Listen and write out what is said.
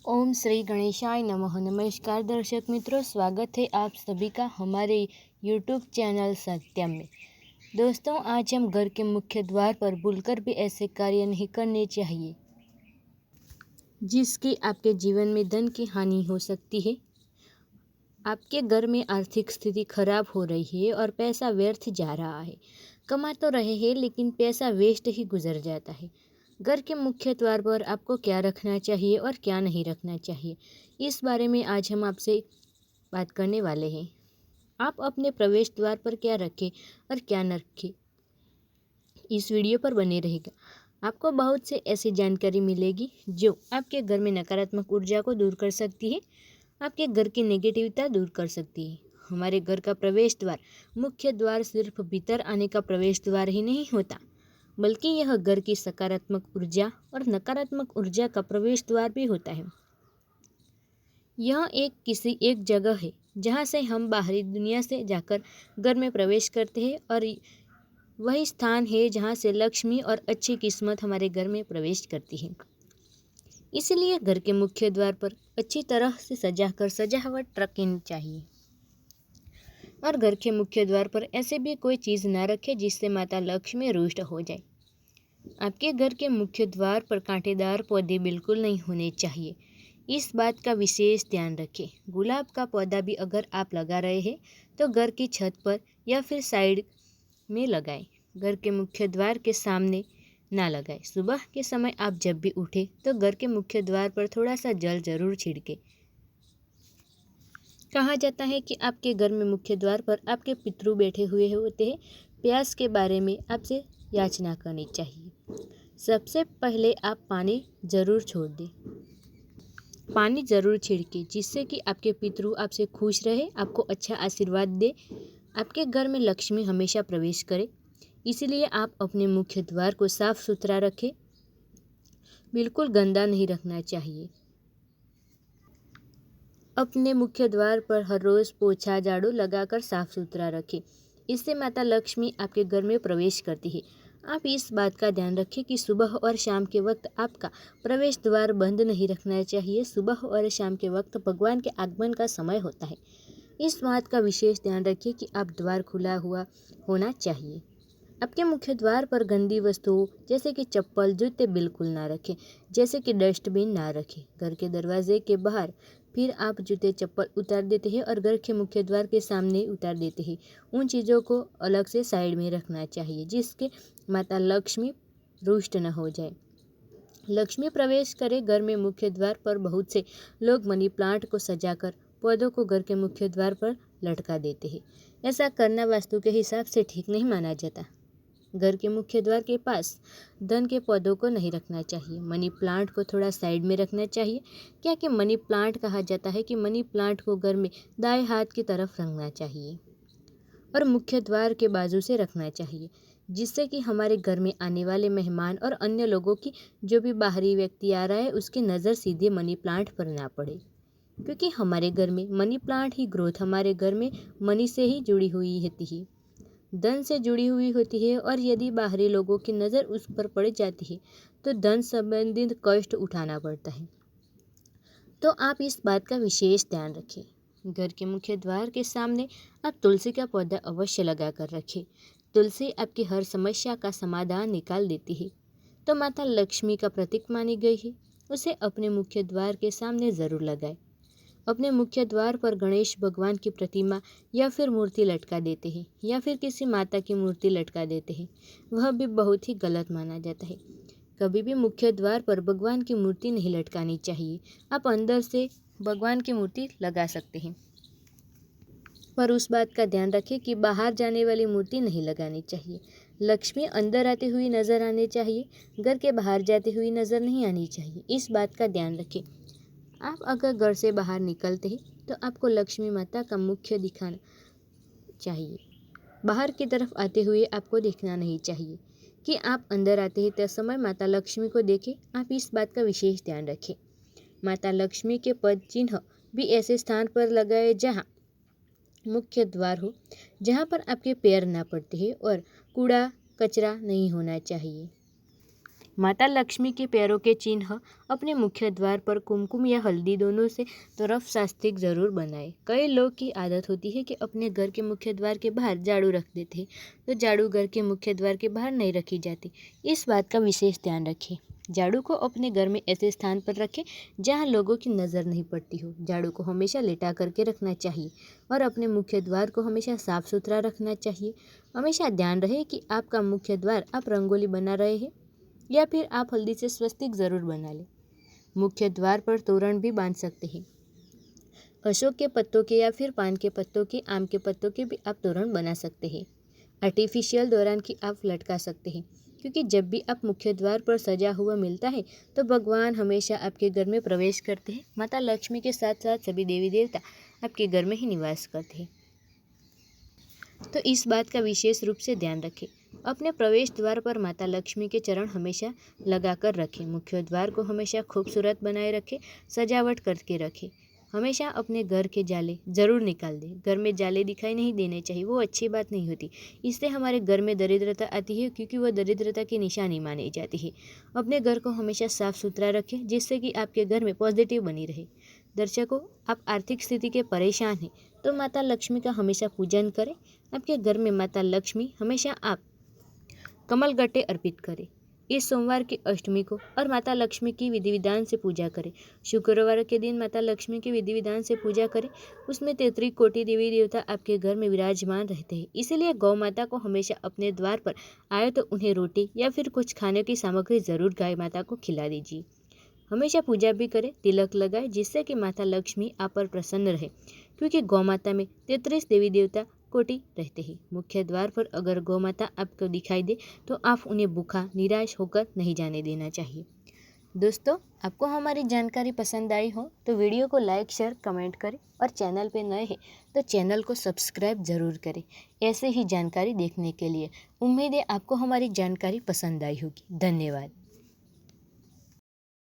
ओम श्री गणेशाय नमः। नमस्कार दर्शक मित्रों, स्वागत है आप सभी का हमारे यूट्यूब चैनल सत्यम में। दोस्तों, आज हम घर के मुख्य द्वार पर भूलकर भी ऐसे कार्य नहीं करने चाहिए जिसकी आपके जीवन में धन की हानि हो सकती है। आपके घर में आर्थिक स्थिति खराब हो रही है और पैसा व्यर्थ जा रहा है। कमा तो रहे हैं लेकिन पैसा वेस्ट ही गुजर जाता है। घर के मुख्य द्वार पर आपको क्या रखना चाहिए और क्या नहीं रखना चाहिए, इस बारे में आज हम आपसे बात करने वाले हैं। आप अपने प्रवेश द्वार पर क्या रखें और क्या न रखें, इस वीडियो पर बने रहेगा। आपको बहुत से ऐसी जानकारी मिलेगी जो आपके घर में नकारात्मक ऊर्जा को दूर कर सकती है, आपके घर की नेगेटिविटी दूर कर सकती है। हमारे घर का प्रवेश द्वार, मुख्य द्वार सिर्फ भीतर आने का प्रवेश द्वार ही नहीं होता, बल्कि यह घर की सकारात्मक ऊर्जा और नकारात्मक ऊर्जा का प्रवेश द्वार भी होता है। यह किसी एक जगह है जहाँ से हम बाहरी दुनिया से जाकर घर में प्रवेश करते हैं और वही स्थान है जहाँ से लक्ष्मी और अच्छी किस्मत हमारे घर में प्रवेश करती है। इसलिए घर के मुख्य द्वार पर अच्छी तरह से सजावट रखनी चाहिए और घर के मुख्य द्वार पर ऐसे भी कोई चीज़ ना रखें जिससे माता लक्ष्मी रुष्ट हो जाए। आपके घर के मुख्य द्वार पर कांटेदार पौधे बिल्कुल नहीं होने चाहिए, इस बात का विशेष ध्यान रखें। गुलाब का पौधा भी अगर आप लगा रहे हैं तो घर की छत पर या फिर साइड में लगाएं, घर के मुख्य द्वार के सामने ना लगाएं। सुबह के समय आप जब भी उठें तो घर के मुख्य द्वार पर थोड़ा सा जल जरूर छिड़कें। कहा जाता है कि आपके घर में मुख्य द्वार पर आपके पितृ बैठे हुए होते हैं। प्यास के बारे में आपसे याचना करनी चाहिए। सबसे पहले आप पानी ज़रूर छोड़ दें, पानी ज़रूर छिड़के जिससे कि आपके पितृ आपसे खुश रहे, आपको अच्छा आशीर्वाद दे, आपके घर में लक्ष्मी हमेशा प्रवेश करे। इसलिए आप अपने मुख्य द्वार को साफ सुथरा रखें, बिल्कुल गंदा नहीं रखना चाहिए। अपने मुख्य द्वार पर हर रोज़ पोछा झाड़ू लगाकर साफ सुथरा रखें, इससे माता लक्ष्मी आपके घर में प्रवेश करती है। आप इस बात का ध्यान रखें कि सुबह और शाम के वक्त आपका प्रवेश द्वार बंद नहीं रखना चाहिए। सुबह और शाम के वक्त भगवान के आगमन का समय होता है। इस बात का विशेष ध्यान रखें कि आप द्वार खुला हुआ होना चाहिए। आपके मुख्य द्वार पर गंदी वस्तुओं जैसे कि चप्पल जूते बिल्कुल ना रखें, जैसे कि डस्टबिन ना रखें। घर के दरवाजे के बाहर फिर आप जूते चप्पल उतार देते हैं और घर के मुख्य द्वार के सामने उतार देते हैं। उन चीज़ों को अलग से साइड में रखना चाहिए जिसके माता लक्ष्मी रुष्ट न हो जाए, लक्ष्मी प्रवेश करे। घर में मुख्य द्वार पर बहुत से लोग मनी प्लांट को सजाकर पौधों को घर के मुख्य द्वार पर लटका देते हैं। ऐसा करना वास्तु के हिसाब से ठीक नहीं माना जाता। घर के मुख्य द्वार के पास धन के पौधों को नहीं रखना चाहिए। मनी प्लांट को थोड़ा साइड में रखना चाहिए। क्या कि मनी प्लांट कहा जाता है कि मनी प्लांट को घर में दाएं हाथ की तरफ रखना चाहिए और मुख्य द्वार के बाजू से रखना चाहिए, जिससे कि हमारे घर में आने वाले मेहमान और अन्य लोगों की, जो भी बाहरी व्यक्ति आ रहा है, उसकी नज़र सीधे मनी प्लांट पर ना पड़े, क्योंकि हमारे घर में मनी प्लांट ही ग्रोथ, हमारे घर में मनी से ही जुड़ी हुई होती है, धन से जुड़ी हुई होती है। और यदि बाहरी लोगों की नज़र उस पर पड़ जाती है तो धन संबंधित कष्ट उठाना पड़ता है। तो आप इस बात का विशेष ध्यान रखें। घर के मुख्य द्वार के सामने आप तुलसी का पौधा अवश्य लगा कर रखें। तुलसी आपकी हर समस्या का समाधान निकाल देती है, तो माता लक्ष्मी का प्रतीक मानी गई है। उसे अपने मुख्य द्वार के सामने ज़रूर लगाएं। अपने मुख्य द्वार पर गणेश भगवान की प्रतिमा या फिर मूर्ति लटका देते हैं या फिर किसी माता की मूर्ति लटका देते हैं, वह भी बहुत ही गलत माना जाता है। कभी भी मुख्य द्वार पर भगवान की मूर्ति नहीं लटकानी चाहिए। आप अंदर से भगवान की मूर्ति लगा सकते हैं, पर उस बात का ध्यान रखें कि बाहर जाने वाली मूर्ति नहीं लगानी चाहिए। लक्ष्मी अंदर आती हुई नजर आनी चाहिए, घर के बाहर जाती हुई नजर नहीं आनी चाहिए। इस बात का ध्यान रखें। आप अगर घर से बाहर निकलते हैं तो आपको लक्ष्मी माता का मुख्य दिखाना चाहिए, बाहर की तरफ आते हुए आपको देखना नहीं चाहिए कि आप अंदर आते हैं तो समय माता लक्ष्मी को देखें। आप इस बात का विशेष ध्यान रखें। माता लक्ष्मी के पद चिन्ह भी ऐसे स्थान पर लगाए जहाँ मुख्य द्वार हो, जहाँ पर आपके पैर ना पड़ते हैं, और कूड़ा कचरा नहीं होना चाहिए। माता लक्ष्मी के पैरों के चिन्ह अपने मुख्य द्वार पर कुमकुम या हल्दी दोनों से तरफ स्वास्तिक जरूर बनाए। कई लोग की आदत होती है कि अपने घर के मुख्य द्वार के बाहर झाड़ू रख देते हैं, तो झाड़ू घर के मुख्य द्वार के बाहर नहीं रखी जाती। इस बात का विशेष ध्यान रखें। झाड़ू को अपने घर में ऐसे स्थान पर रखें जहां लोगों की नज़र नहीं पड़ती हो। झाड़ू को हमेशा लेटा करके रखना चाहिए और अपने मुख्य द्वार को हमेशा साफ सुथरा रखना चाहिए। हमेशा ध्यान रहे कि आपका मुख्य द्वार आप रंगोली बना रहे हैं या फिर आप हल्दी से स्वस्तिक ज़रूर बना लें। मुख्य द्वार पर तोरण भी बांध सकते हैं। अशोक के पत्तों के या फिर पान के पत्तों के, आम के पत्तों के भी आप तोरण बना सकते हैं। आर्टिफिशियल तोरण की आप लटका सकते हैं, क्योंकि जब भी आप मुख्य द्वार पर सजा हुआ मिलता है तो भगवान हमेशा आपके घर में प्रवेश करते हैं। माता लक्ष्मी के साथ साथ सभी देवी देवता आपके घर में ही निवास करते हैं, तो इस बात का विशेष रूप से ध्यान रखें। अपने प्रवेश द्वार पर माता लक्ष्मी के चरण हमेशा लगाकर रखें। मुख्य द्वार को हमेशा खूबसूरत बनाए रखें, सजावट करके रखें। हमेशा अपने घर के जाले ज़रूर निकाल दें। घर में जाले दिखाई नहीं देने चाहिए, वो अच्छी बात नहीं होती। इससे हमारे घर में दरिद्रता आती है, क्योंकि वह दरिद्रता की निशानी मानी जाती है। अपने घर को हमेशा साफ सुथरा रखें, जिससे कि आपके घर में पॉजिटिव बनी रहे। दर्शकों, आप आर्थिक स्थिति के परेशान हैं तो माता लक्ष्मी का हमेशा पूजन करें। आपके घर में माता लक्ष्मी हमेशा आप कमल गट्टे अर्पित करें। इस सोमवार की अष्टमी को और माता लक्ष्मी की विधि विधान से पूजा करें। शुक्रवार के दिन माता लक्ष्मी की विधि विधान से पूजा करें। उसमें 33 कोटि देवी देवता आपके घर में विराजमान रहते हैं। इसीलिए गौ माता को हमेशा अपने द्वार पर आए तो उन्हें रोटी या फिर कुछ खाने की सामग्री जरूर गाय माता को खिला दीजिए। हमेशा पूजा भी करें, तिलक लगाए, जिससे कि माता लक्ष्मी आप पर प्रसन्न रहे, क्योंकि गौ माता में 33 देवी देवता कोटि रहते हैं। मुख्य द्वार पर अगर गौ माता आपको दिखाई दे तो आप उन्हें भूखा निराश होकर नहीं जाने देना चाहिए। दोस्तों, आपको हमारी जानकारी पसंद आई हो तो वीडियो को लाइक, शेयर, कमेंट करें और चैनल पे नए हैं तो चैनल को सब्सक्राइब ज़रूर करें ऐसे ही जानकारी देखने के लिए। उम्मीद है आपको हमारी जानकारी पसंद आई होगी। धन्यवाद।